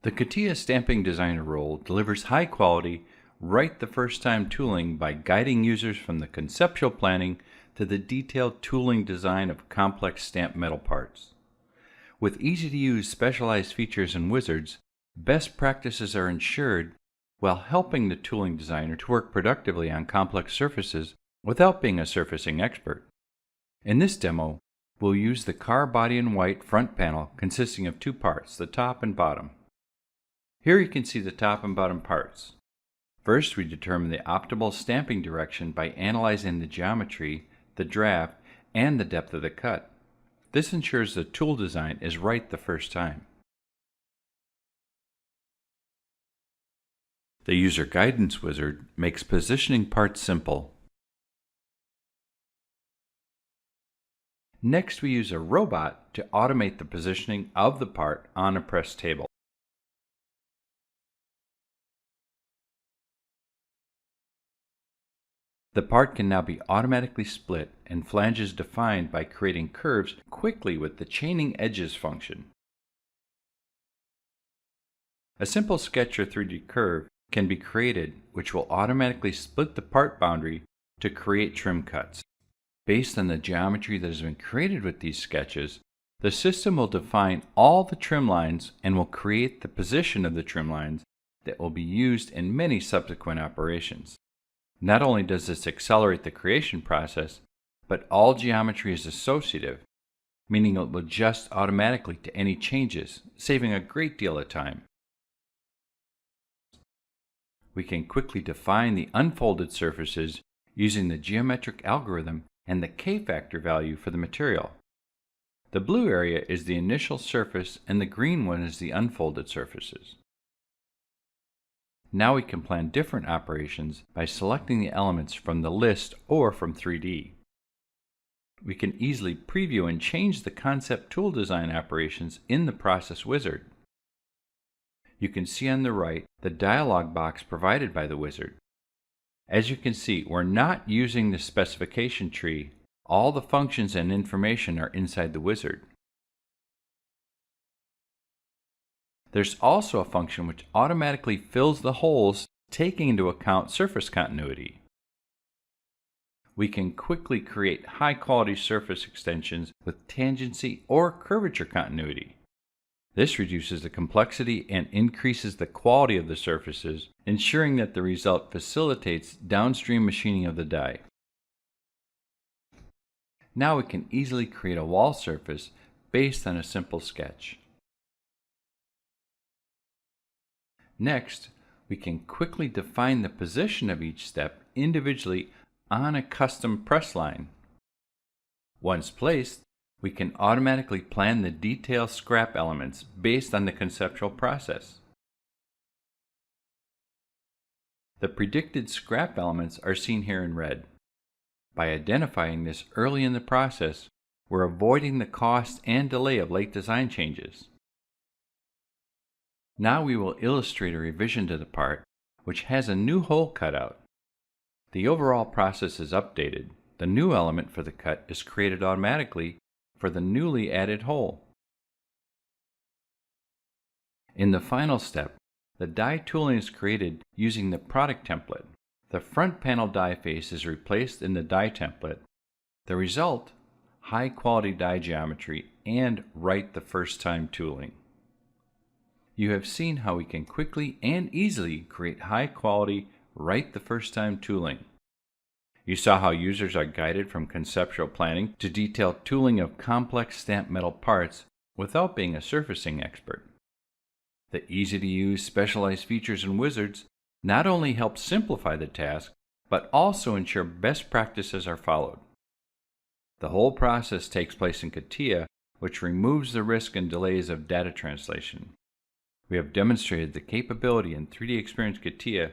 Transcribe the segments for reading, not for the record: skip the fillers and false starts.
The CATIA Stamping Designer role delivers high-quality, right-the-first-time tooling by guiding users from the conceptual planning to the detailed tooling design of complex stamped metal parts. With easy-to-use specialized features and wizards, best practices are ensured while helping the tooling designer to work productively on complex surfaces without being a surfacing expert. In this demo, we'll use the car body in white front panel consisting of two parts, the top and bottom. Here you can see the top and bottom parts. First, we determine the optimal stamping direction by analyzing the geometry, the draft, and the depth of the cut. This ensures the tool design is right the first time. The User Guidance Wizard makes positioning parts simple. Next, we use a robot to automate the positioning of the part on a press table. The part can now be automatically split and flanges defined by creating curves quickly with the chaining edges function. A simple sketch or 3D curve can be created which will automatically split the part boundary to create trim cuts. Based on the geometry that has been created with these sketches, the system will define all the trim lines and will create the position of the trim lines that will be used in many subsequent operations. Not only does this accelerate the creation process, but all geometry is associative, meaning it will adjust automatically to any changes, saving a great deal of time. We can quickly define the unfolded surfaces using the geometric algorithm and the K-factor value for the material. The blue area is the initial surface and the green one is the unfolded surfaces. Now we can plan different operations by selecting the elements from the list or from 3D. We can easily preview and change the concept tool design operations in the Process Wizard. You can see on the right the dialog box provided by the wizard. As you can see, we're not using the specification tree. All the functions and information are inside the wizard. There's also a function which automatically fills the holes, taking into account surface continuity. We can quickly create high-quality surface extensions with tangency or curvature continuity. This reduces the complexity and increases the quality of the surfaces, ensuring that the result facilitates downstream machining of the die. Now we can easily create a wall surface based on a simple sketch. Next, we can quickly define the position of each step individually on a custom press line. Once placed, we can automatically plan the detailed scrap elements based on the conceptual process. The predicted scrap elements are seen here in red. By identifying this early in the process, we're avoiding the cost and delay of late design changes. Now we will illustrate a revision to the part, which has a new hole cut out. The overall process is updated. The new element for the cut is created automatically for the newly added hole. In the final step, the die tooling is created using the product template. The front panel die face is replaced in the die template. The result, high quality die geometry and right the first time tooling. You have seen how we can quickly and easily create high quality, right the first time tooling. You saw how users are guided from conceptual planning to detailed tooling of complex stamped metal parts without being a surfacing expert. The easy-to-use specialized features and wizards not only help simplify the task, but also ensure best practices are followed. The whole process takes place in CATIA, which removes the risk and delays of data translation. We have demonstrated the capability in 3D Experience CATIA,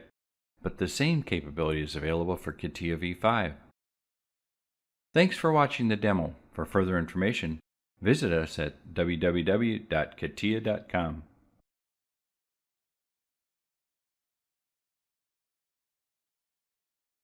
but the same capability is available for CATIA V5. Thanks for watching the demo. For further information, visit us at www.catia.com.